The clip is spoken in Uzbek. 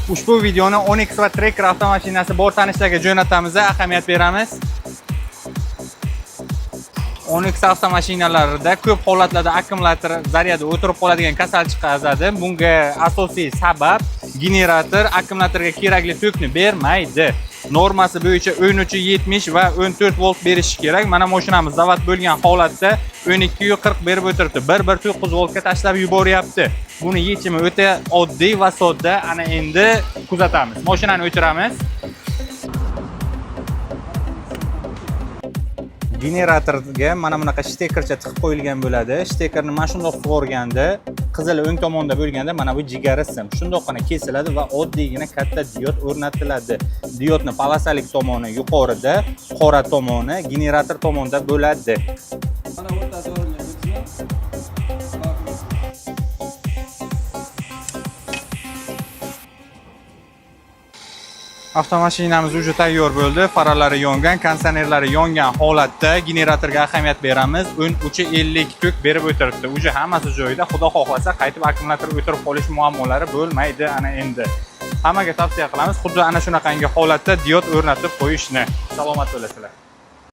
Ushbu videoni Onyx va Tracker avtomashinasi bor tanishlarga jo'natamiz, ahamiyat beramiz. Onyx avtomashinalarida ko'p holatlarda akkumulyator zaryadi o'tirib qoladigan kasal chiqazadi. Bunga asosiy sabab generator akkumulyatorga kerakli tokni bermaydi. Normasi bo'yicha 1370 va 14 volt berishi kerak. Mana mashinamiz zavod bo'lgan holatda 1240 berib o'tiribdi. 119 voltga tashlab yuboryapti. Buni yechimi o'ta oddiy va sodda. Ana endi kuzatamiz. Mashinani o'chiramiz. Generatorga mana bunaqa stekercha tiqib qo'yilgan bo'ladi. Stekerni mana shundoq sug'organda, qizil o'ng tomonda bo'lganda mana bu jigari sim shundoqqina kesiladi va oddiygina katta diod o'rnatiladi. Diodning polosalik tomoni yuqorida, qora tomoni generator tomonda bo'ladi. Mana o'rtada o'rnatilgan. Avtomashinamiz уже tayyor bo'ldi. Faralari yongan, kondisionerlari yongan holatda generatorga ahamiyat beramiz. 1350 tok berib o'tiribdi. Уже hammasi joyida. Xudo xohlasa qaytib akkumulyator o'tirib qolish muammolari bo'lmaydi ana endi. Hammaga tavsiya qilamiz, xuddi ana shunaqangi holatda diod o'rnatib qo'yishni. Salomat bo'lasizlar.